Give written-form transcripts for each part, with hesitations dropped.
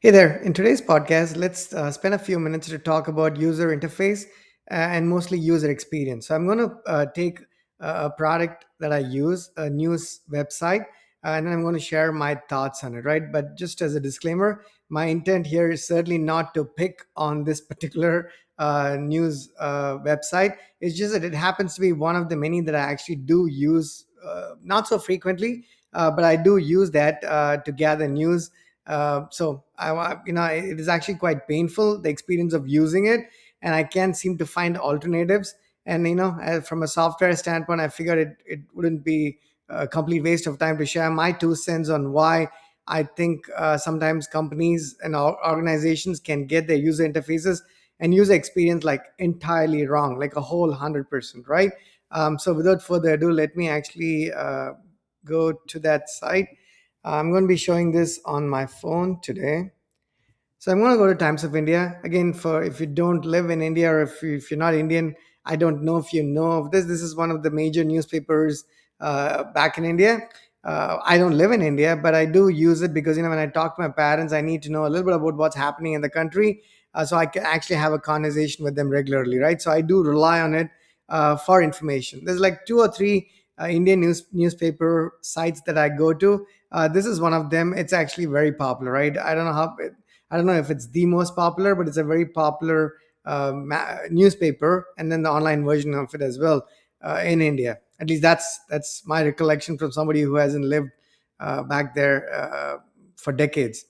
Hey there. In today's podcast, let's spend a few minutes to talk about user interface and mostly user experience. So, I'm going to take a product that I use, a news website, and then I'm going to share my thoughts on it, right? But just as a disclaimer, my intent here is certainly not to pick on this particular news website. It's just that it happens to be one of the many that I actually do use, not so frequently, but I do use that to gather news. It is actually quite painful, the experience of using it, and I can't seem to find alternatives. And from a software standpoint, I figured it wouldn't be a complete waste of time to share my 2 cents on why I think sometimes companies and organizations can get their user interfaces and user experience like entirely wrong, like a whole 100%, right? So without further ado, let me actually go to that site. I'm going to be showing this on my phone today. So I'm going to go to Times of India again. For if you don't live in India, or if you're not Indian, I don't know if you know of this. This is one of the major newspapers back in India. I don't live in India, but I do use it because when I talk to my parents, I need to know a little bit about what's happening in the country, so I can actually have a conversation with them regularly, right? So I do rely on it for information. There's like two or three Indian newspaper sites that I go to. This is one of them. It's actually very popular, right? I don't know if it's the most popular, but it's a very popular newspaper, and then the online version of it as well in India. At least that's my recollection from somebody who hasn't lived back there for decades.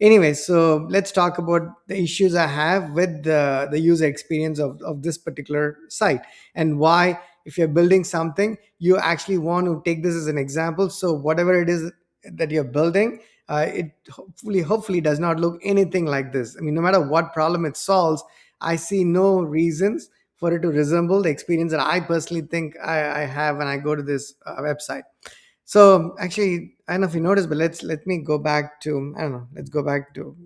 Anyway, so let's talk about the issues I have with the user experience of this particular site, and why, if you're building something, you actually want to take this as an example. So whatever it is that you're building, it hopefully does not look anything like this. I mean, no matter what problem it solves, I see no reasons for it to resemble the experience that I personally think I have when I go to this website. So actually, I don't know if you noticed, but let me go back to, I don't know, let's go back to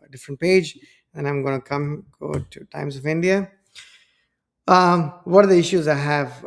a different page, and I'm going to go to Times of India. What are the issues I have,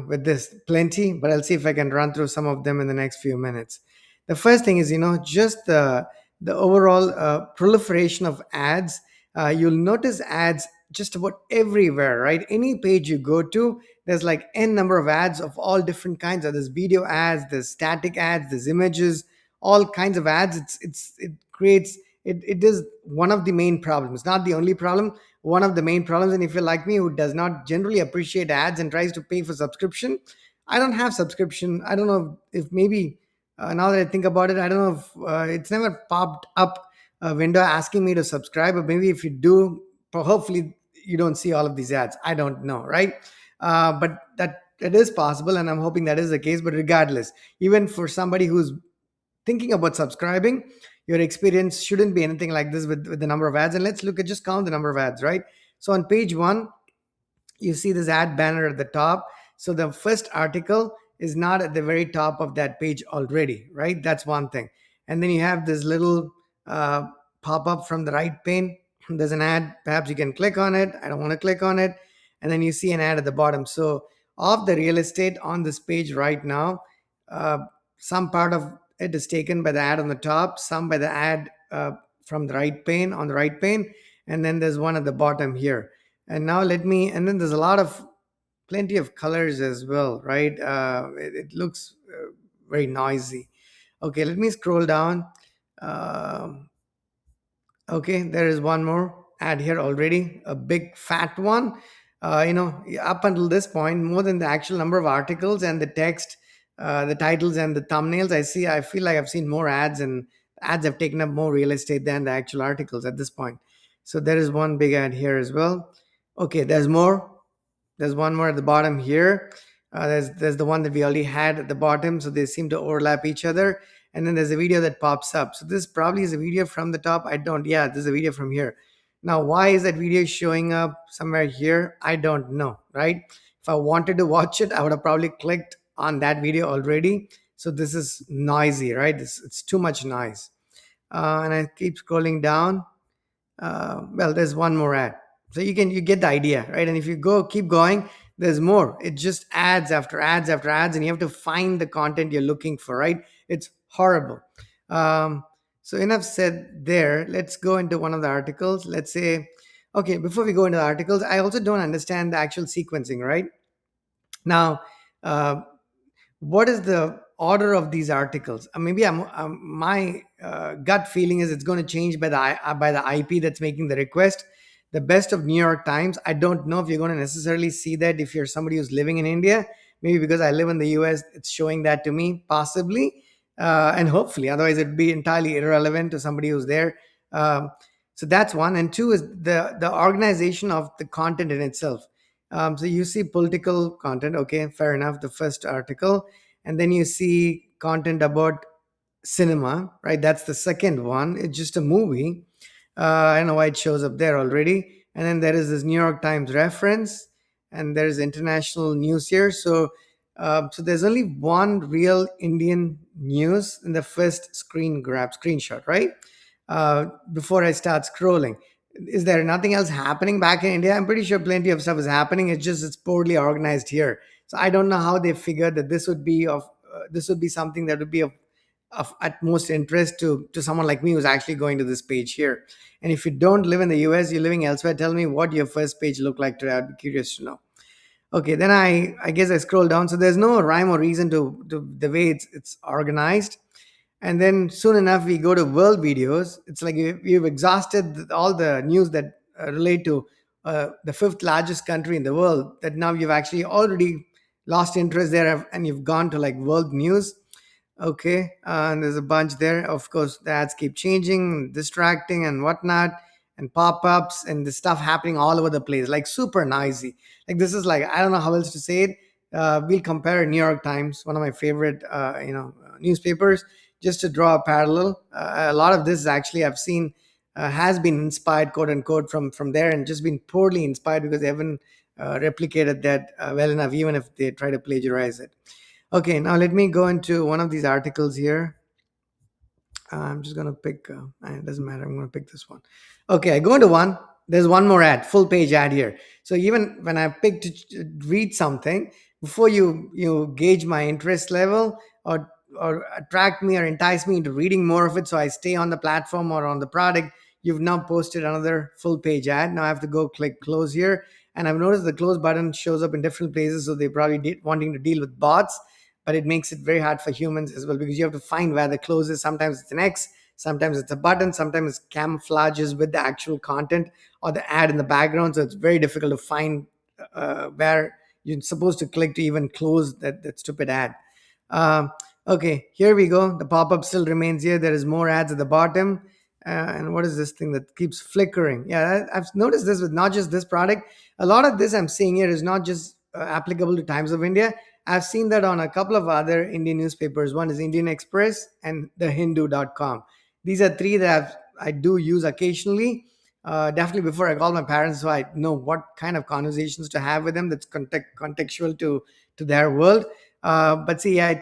with this? Plenty, but I'll see if I can run through some of them in the next few minutes. The first thing is, just the overall proliferation of ads. You'll notice ads just about everywhere, right? Any page you go to, there's like n number of ads of all different kinds. There's video ads, there's static ads, there's images, all kinds of ads. It creates it is one of the main problems, not the only problem, one of the main problems. And if you're like me, who does not generally appreciate ads and tries to pay for subscription, I don't have subscription. I don't know if maybe now that I think about it, I don't know if it's never popped up a window asking me to subscribe, but maybe if you do, hopefully you don't see all of these ads. I don't know, right? But that it is possible, and I'm hoping that is the case. But regardless, even for somebody who's thinking about subscribing, your experience shouldn't be anything like this with the number of ads. And let's look at, just count the number of ads, right? So on page one, you see this ad banner at the top. So the first article is not at the very top of that page already, right? That's one thing. And then you have this little uh, pop up from the right pane. There's an ad, perhaps you can click on it. I don't want to click on it. And then you see an ad at the bottom. So of the real estate on this page right now, uh, some part of it is taken by the ad on the top, some by the ad from the right pane, on the right pane, and then there's one at the bottom here. And now and then there's a lot of, plenty of colors as well, right? It looks very noisy. Okay, let me scroll down. Um Okay, there is one more ad here already, a big fat one. Up until this point, more than the actual number of articles and the text, the titles and the thumbnails, I feel like I've seen more ads, and ads have taken up more real estate than the actual articles at this point. So there is one big ad here as well. Okay, there's more. There's one more at the bottom here. There's the one that we already had at the bottom, so they seem to overlap each other. And then there's a video that pops up. So this probably is a video from the top. I don't. Yeah, this is a video from here. Now, why is that video showing up somewhere here? I don't know. Right? If I wanted to watch it, I would have probably clicked on that video already. So this is noisy, right? It's too much noise. And I keep scrolling down. Well, there's one more ad, so you get the idea, right? And if you keep going, there's more. It just ads after ads after ads, and you have to find the content you're looking for, right? It's horrible. um, So enough said there. Let's go into one of the articles. Let's say, okay, before we go into the articles, I also don't understand the actual sequencing, right? Now, uh, what is the order of these articles? Maybe my gut feeling is it's going to change by by the IP that's making the request. The best of New York Times. I don't know if you're going to necessarily see that if you're somebody who's living in India. Maybe because I live in the US, it's showing that to me, possibly, and hopefully. Otherwise, it'd be entirely irrelevant to somebody who's there. Um, so that's one, and two is the organization of the content in itself. So you see political content, okay, fair enough, the first article, and then you see content about cinema, right? That's the second one. It's just a movie. I don't know why it shows up there already. And then there is this New York Times reference, and there's international news here. So there's only one real Indian news in the first screenshot, right? Before I start scrolling, is there nothing else happening back in India? I'm pretty sure plenty of stuff is happening. It's just it's poorly organized here. So I don't know how they figured that this would be something that would be of utmost interest to someone like me who's actually going to this page here. And if you don't live in the US, you're living elsewhere, tell me what your first page looked like today. I'd be curious to know. Okay, then I guess I scroll down. So there's no rhyme or reason to the way it's organized. And then soon enough we go to world videos. It's like you've exhausted all the news that relate to the fifth largest country in the world, that now you've actually already lost interest there and you've gone to like world news. Okay, and there's a bunch there. Of course, the ads keep changing, distracting, and whatnot, and pop-ups, and the stuff happening all over the place, like super noisy. Like this is like I don't know how else to say it. We'll compare New York Times, one of my favorite, newspapers, just to draw a parallel. A lot of this actually I've seen has been inspired, quote unquote, from there, and just been poorly inspired because they haven't replicated that well enough, even if they try to plagiarize it. Okay, now let me go into one of these articles here. I'm just going to pick, it doesn't matter. I'm going to pick this one. Okay, I go into one. There's one more ad, full page ad here. So even when I pick to read something, before you gauge my interest level or attract me or entice me into reading more of it, so I stay on the platform or on the product, you've now posted another full page ad. Now I have to go click close here. And I've noticed the close button shows up in different places. So they probably wanting to deal with bots, but it makes it very hard for humans as well because you have to find where the close is. Sometimes it's an X, sometimes it's a button, sometimes it camouflages with the actual content or the ad in the background. So it's very difficult to find where you're supposed to click to even close that stupid ad. Um, okay, here we go. The pop-up still remains here. There is more ads at the bottom. And what is this thing that keeps flickering? Yeah, I've noticed this with not just this product. A lot of this I'm seeing here is not just applicable to Times of India. I've seen that on a couple of other Indian newspapers. One is Indian Express and the Hindu.com. These are three that I do use occasionally. Definitely before I call my parents, so I know what kind of conversations to have with them that's contextual to their world. But see, yeah,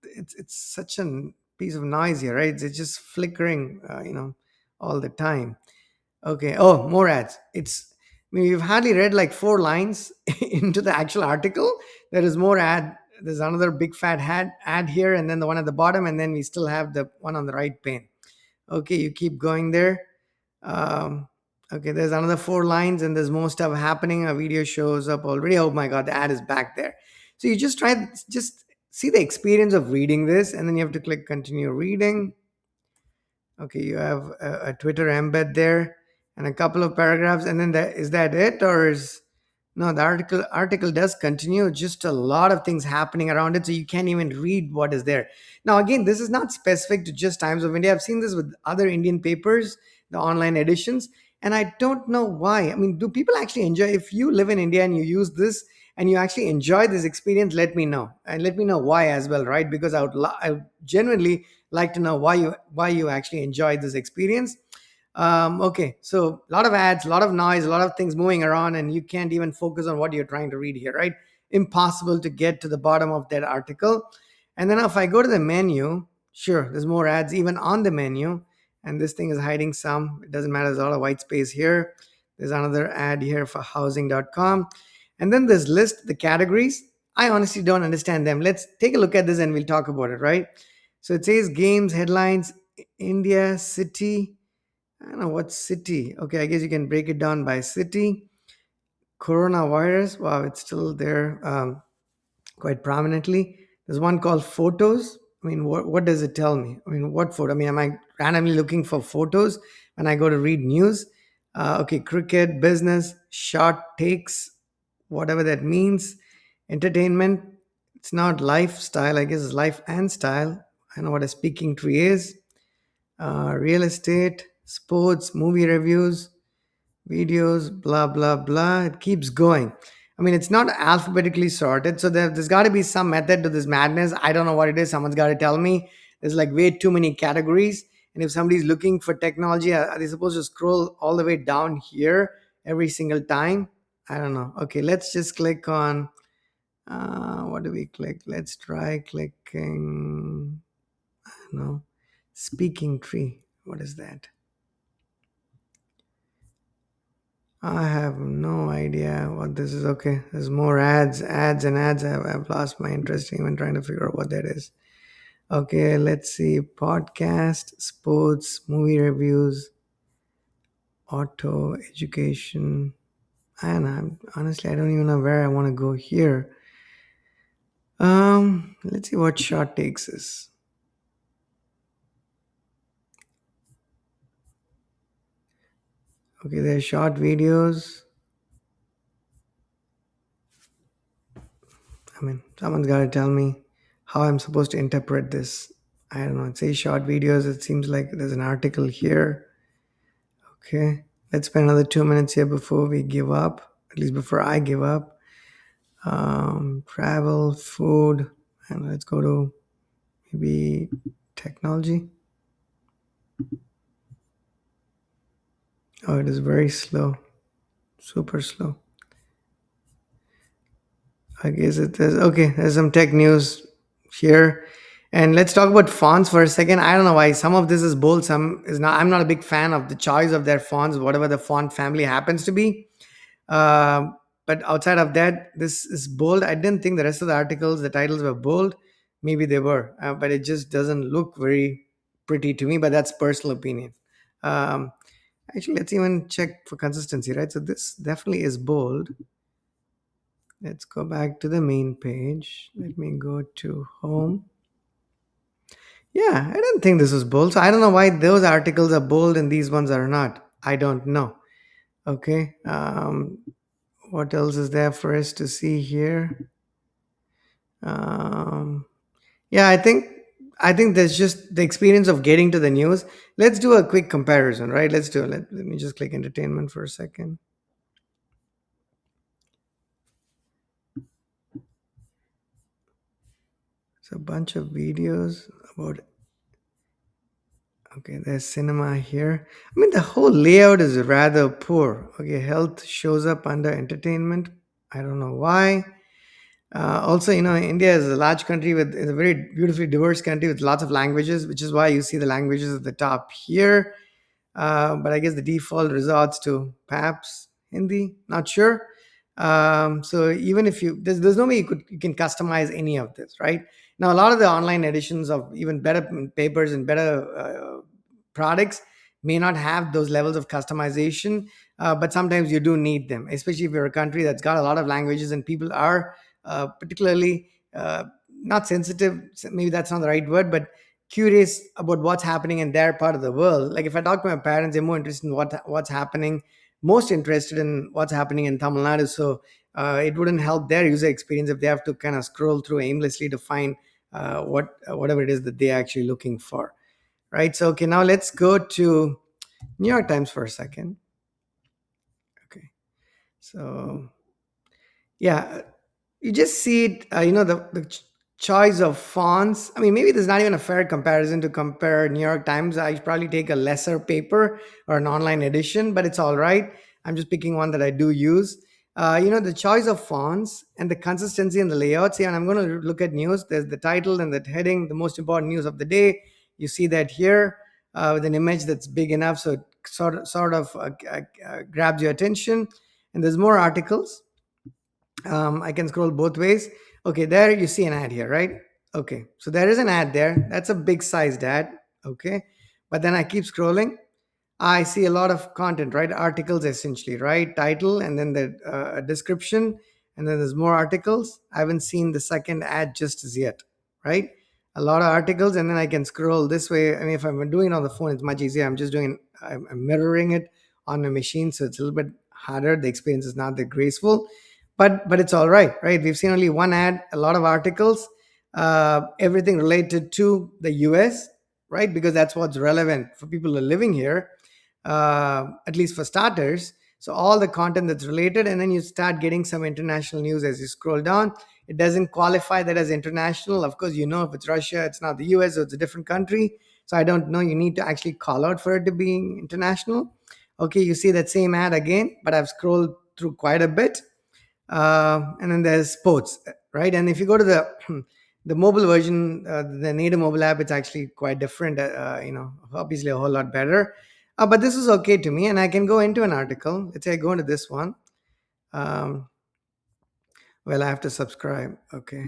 it's such a piece of noise here, right? It's just flickering, all the time. Okay. Oh, more ads. I mean, we've hardly read like four lines into the actual article. There is more ad. There's another big fat ad here, and then the one at the bottom, and then we still have the one on the right pane. Okay, you keep going there. Um, okay, there's another four lines, and there's more stuff happening. A video shows up already. Oh my god, the ad is back there. So you just see the experience of reading this, and then you have to click continue reading. Okay, you have a Twitter embed there and a couple of paragraphs, and then is that it, or is no? The article does continue. Just a lot of things happening around it, so you can't even read what is there. Now, again, this is not specific to just Times of India. I've seen this with other Indian papers, the online editions, and I don't know why. I mean, do people actually enjoy? If you live in India and you use this and you actually enjoy this experience, let me know, and let me know why as well, right? Because I would genuinely like to know why you actually enjoy this experience. Okay, so a lot of ads, a lot of noise, a lot of things moving around, and you can't even focus on what you're trying to read here, right? Impossible to get to the bottom of that article. And then if I go to the menu, sure, there's more ads even on the menu, and this thing is hiding some. It doesn't matter, there's a lot of white space here. There's another ad here for housing.com. And then this list, the categories, I honestly don't understand them. Let's take a look at this and we'll talk about it, right? So it says games, headlines, India city. I don't know what city. Okay, I guess you can break it down by city. Coronavirus. Wow, it's still there. Quite prominently. There's one called photos. I mean, what does it tell me? I mean, what photo? I mean, am I randomly looking for photos when I go to read news? Okay, cricket, business, short takes, whatever that means. Entertainment. It's not lifestyle. I guess it's life and style. I know what a speaking tree is. Real estate, sports, movie reviews, videos, blah blah blah. It keeps going. I mean, it's not alphabetically sorted, so there's got to be some method to this madness. I don't know what it is. Someone's got to tell me. There's like way too many categories, and if somebody's looking for technology, are they supposed to scroll all the way down here every single time? I don't know. Okay, let's just click on. What do we click? Let's try clicking. No, speaking tree. What is that? I have no idea what this is. Okay, there's more ads, and ads. I've lost my interest even trying to figure out what that is. Okay, let's see. Podcast, sports, movie reviews, auto, education. And I'm honestly, I don't even know where I want to go here. Let's see what short takes is. Okay, there's short videos. I mean, someone's got to tell me how I'm supposed to interpret this. I don't know. It says short videos. It seems like there's an article here. Okay. Let's spend another 2 minutes here before we give up, at least before I give up. Travel, food, and let's go to maybe technology. Oh, it is very slow, super slow. I guess it is. Okay, there's some tech news here. And let's talk about fonts for a second. I don't know why some of this is bold, some is not. I'm not a big fan of the choice of their fonts, whatever the font family happens to be. But outside of that, this is bold. I didn't think the rest of the articles, the titles were bold. Maybe they were, but it just doesn't look very pretty to me. But that's personal opinion. Um, Actually, let's even check for consistency, right? So this definitely is bold. Let's go back to the main page. Let me go to home. Yeah, I didn't think this was bold. So I don't know why those articles are bold and these ones are not. I don't know. Okay. What else is there for us to see here? Um, yeah, I think there's just the experience of getting to the news. Let's do a quick comparison, right? Let's do it. Let me just click entertainment for a second. It's a bunch of videos about. Okay, there's cinema here. I mean, the whole layout is rather poor. Okay, health shows up under entertainment. I don't know why. Also, India is a large country with is a very beautifully diverse country with lots of languages, which is why you see the languages at the top here. But I guess the default resorts to perhaps Hindi. Not sure. So even if there's no way you can customize any of this, right? Now a lot of the online editions of even better papers and better products may not have those levels of customization, but sometimes you do need them, especially if you're a country that's got a lot of languages and people are particularly not sensitive. Maybe that's not the right word, but curious about what's happening in their part of the world. Like if I talk to my parents, they're more interested in what's happening, most interested in what's happening in Tamil Nadu. So it wouldn't help their user experience if they have to kind of scroll through aimlessly to find whatever it is that they're actually looking for, right? So okay, now let's go to New York Times for a second. Okay, so yeah, you just see it, the choice of fonts. I mean, maybe there's not even a fair comparison to compare New York Times. I should probably take a lesser paper or an online edition, but it's all right. I'm just picking one that I do use. The choice of fonts and the consistency and the layouts. Yeah, and I'm going to look at news. There's the title and the heading, the most important news of the day. You see that here with an image that's big enough, so it sort of grabs your attention. And there's more articles. I can scroll both ways. Okay, there you see an ad here, right? Okay, so there is an ad there. That's a big sized ad. Okay, But then I keep scrolling, I see a lot of content, right? Articles essentially, right? Title and then the description, and then there's more articles. I haven't seen the second ad just as yet, right? A lot of articles, and then I can scroll this way. I mean, if I'm doing it on the phone, it's much easier. I'm mirroring it on a machine, so it's a little bit harder. The experience is not that graceful, but it's all right, right? We've seen only one ad, a lot of articles, everything related to the US, right? Because that's what's relevant for people who are living here, at least for starters. So all the content that's related, and then you start getting some international news as you scroll down. It doesn't qualify that as international. Of course, if it's Russia, it's not the US, so it's a different country. So I don't know. You need to actually call out for it to be international. Okay, you see that same ad again, but I've scrolled through quite a bit. And then there's sports, right? And if you go to the the mobile version, the native mobile app, it's actually quite different. Obviously a whole lot better. But this is okay to me, and I can go into an article. Let's say I go into this one. Um, well, I have to subscribe. Okay,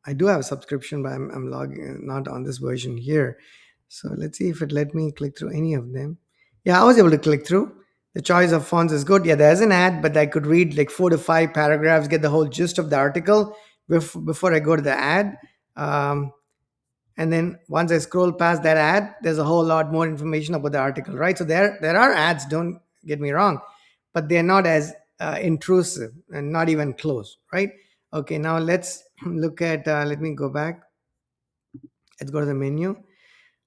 I do have a subscription, but I'm logging not on this version here. So let's see if it let me click through any of them. Yeah, I was able to click through. The choice of fonts is good. Yeah, there's an ad, but I could read like 4 to 5 paragraphs, get the whole gist of the article before I go to the ad. Um, and then once I scroll past that ad, there's a whole lot more information about the article, right? So there are ads, don't get me wrong, but they're not as intrusive and not even close, right? Okay, now let's look at let me go back. Let's go to the menu.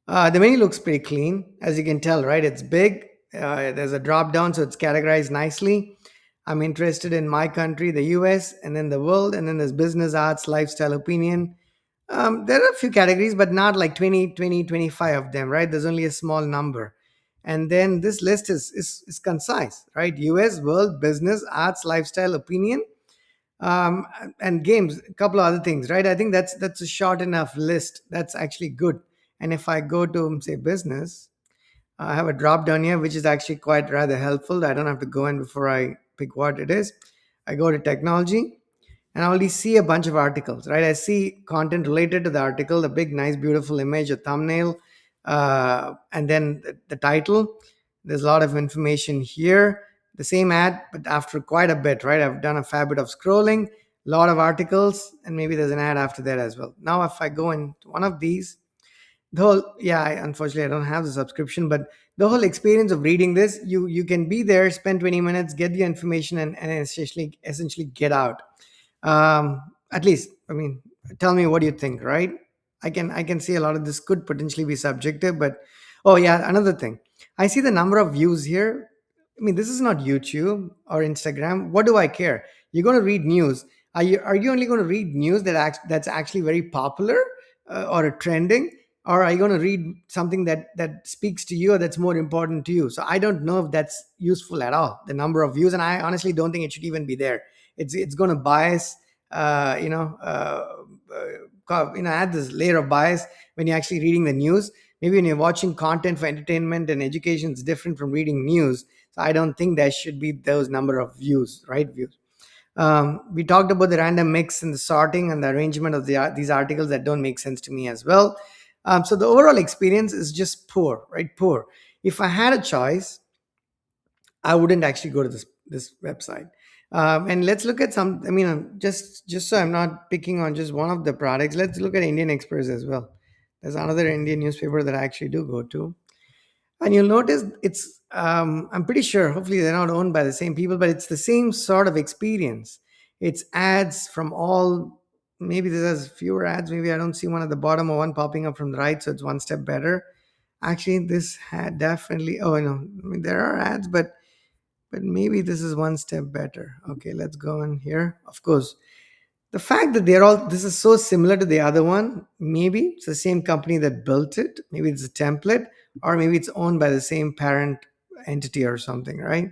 The menu looks pretty clean, as you can tell, right? It's big. There's a drop down, so it's categorized nicely. I'm interested in my country, the US, and then the world, and then there's business, arts, lifestyle, opinion. There are a few categories, but not like 20, 20, 25 of them, right? There's only a small number. And then this list is concise, right? US, world, business, arts, lifestyle, opinion, um, and games, a couple of other things, right? I think that's a short enough list. That's actually good. And if I go to say business, I have a drop down here, which is actually quite rather helpful. I don't have to go in before I pick what it is. I go to technology, and I only see a bunch of articles, right? I see content related to the article, the big, nice, beautiful image, a thumbnail, and then the title. There's a lot of information here. The same ad, but after quite a bit, right? I've done a fair bit of scrolling, a lot of articles, and maybe there's an ad after that as well. Now, if I go into one of these, the whole yeah unfortunately I don't have the subscription, but the whole experience of reading this, you can be there, spend 20 minutes, get the information, and essentially get out. At least, I mean, tell me what you think, right? I can see a lot of this could potentially be subjective, but oh yeah, another thing, I see the number of views here. I mean, this is not YouTube or Instagram. What do I care? You're going to read news. Are you only going to read news that's actually very popular, or trending, or are you going to read something that speaks to you or that's more important to you? So I don't know if that's useful at all, the number of views, and I honestly don't think it should even be there. It's going to bias, uh, you know uh, add this layer of bias when you're actually reading the news. Maybe when you're watching content for entertainment and education, it's different from reading news. So I don't think there should be those number of views, right? Views. We talked about the random mix and the sorting and the arrangement of these articles that don't make sense to me as well. So the overall experience is just poor, right? Poor. If I had a choice, I wouldn't actually go to this website. And let's look at some. I mean, just so I'm not picking on just one of the products. Let's look at Indian Express as well. There's another Indian newspaper that I actually do go to, and you'll notice it's, I'm pretty sure, hopefully they're not owned by the same people, but it's the same sort of experience. It's ads from all, maybe there's fewer ads. Maybe I don't see one at the bottom or one popping up from the right. So it's one step better. Actually, this had definitely, oh, no, I mean, there are ads, but maybe this is one step better. Okay, let's go in here. Of course, the fact that this is so similar to the other one, maybe it's the same company that built it, maybe it's a template, or maybe it's owned by the same parent entity or something, right?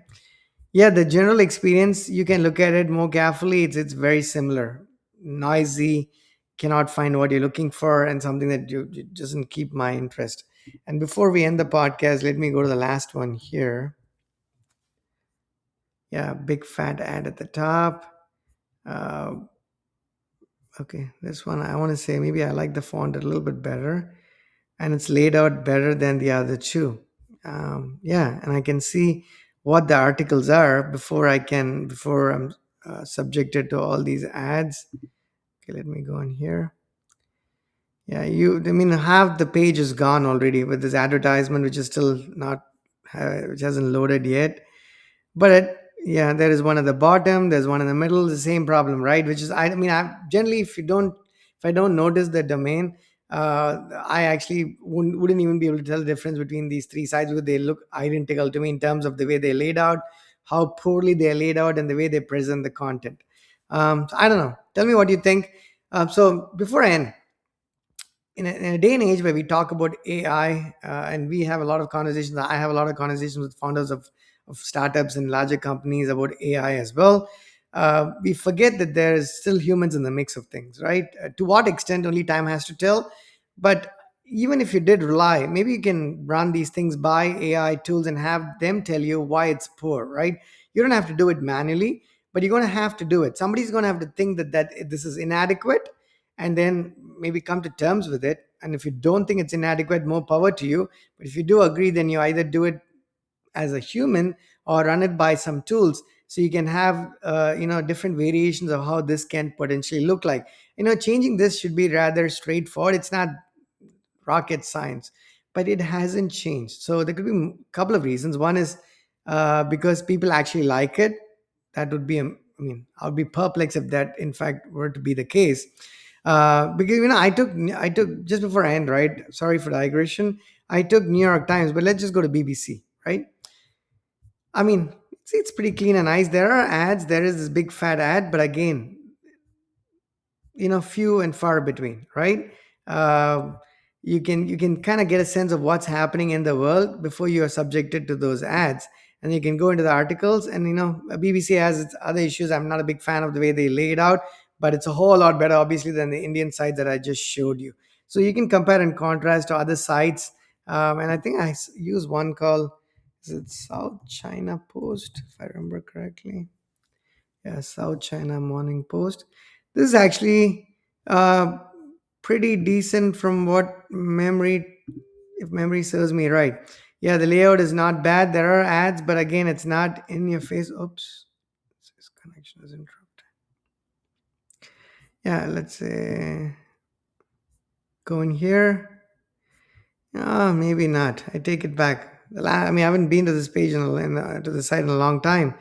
Yeah, the general experience, you can look at it more carefully. It's very similar. Noisy, cannot find what you're looking for, and something that you doesn't keep my interest. And before we end the podcast, let me go to the last one here. Yeah, big fat ad at the top. uh, okay, this one I want to say maybe I like the font a little bit better. and it's laid out better than the other two. Yeah, and I can see what the articles are before I'm subjected to all these ads. Okay, let me go in here. Yeah, I mean, half the page is gone already with this advertisement, which is still not, which hasn't loaded yet. But yeah, there is one at the bottom. There's one in the middle. The same problem, right? Which is, I mean, I generally, if I don't notice the domain, I actually wouldn't even be able to tell the difference between these three sites because they look identical to me in terms of the way they laid out, how poorly they're laid out, and the way they present the content. So I don't know. Tell me what you think. So before I end, in a day and age where we talk about AI, and we have a lot of conversations, I have a lot of conversations with founders of startups and larger companies about AI as well. We forget that there is still humans in the mix of things, right? To what extent, only time has to tell. But even if you did rely, maybe you can run these things by AI tools and have them tell you why it's poor, right? You don't have to do it manually, but you're going to have to do it. Somebody's going to have to think that this is inadequate, and then maybe come to terms with it. And if you don't think it's inadequate, more power to you. But if you do agree, then you either do it as a human or run it by some tools, so you can have different variations of how this can potentially look like. Changing this should be rather straightforward. It's not rocket science, but it hasn't changed. So there could be a couple of reasons. One is because people actually like it. That would be, I mean, I would be perplexed if that in fact were to be the case. Because I took just before I end, right? Sorry for the digression. I took New York Times, but let's just go to BBC, right? I mean, it's pretty clean and nice. There are ads. There is this big fat ad, but again, few and far between, right? uh, you can kind of get a sense of what's happening in the world before you are subjected to those ads, and you can go into the articles. And BBC has its other issues. I'm not a big fan of the way they lay it out, but it's a whole lot better obviously than the Indian site that I just showed you. So you can compare and contrast to other sites. And I think use one called, is it South China Post, if I remember correctly? Yeah, South China Morning Post. This is actually uh, pretty decent from what memory, if memory serves me right. Yeah, the layout is not bad. There are ads, but again, it's not in your face. Oops, this connection is interrupted. Yeah, let's say go in here. Maybe not. I take it back. I mean, I haven't been to this page to the site in a long time,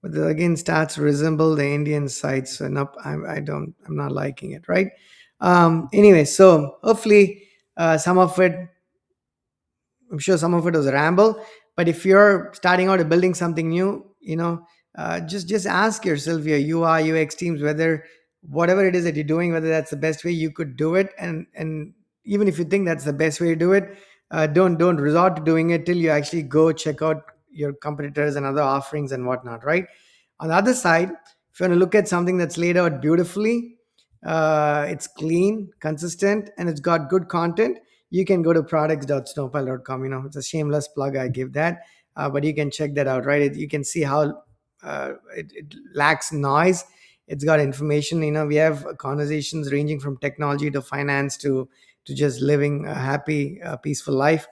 but again starts to resemble the Indian sites. And up, I'm not liking it. Right. Anyway, so hopefully, some of it, I'm sure some of it was a ramble, but if you're starting out and building something new, just ask yourself, your UI UX teams, whether whatever it is that you're doing, whether that's the best way you could do it. And even if you think that's the best way to do it, don't resort to doing it till you actually go check out your competitors and other offerings and whatnot, right? On the other side, if you want to look at something that's laid out beautifully, it's clean, consistent, and it's got good content, you can go to products.snowpile.com. It's a shameless plug, I give that. But you can check that out, right? You can see how it lacks noise. It's got information. We have conversations ranging from technology to finance to just living a happy, peaceful life.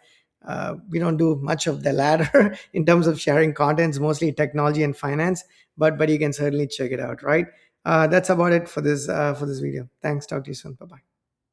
We don't do much of the latter in terms of sharing contents, mostly technology and finance. But you can certainly check it out, right? That's about it for this video. Thanks. Talk to you soon. Bye bye.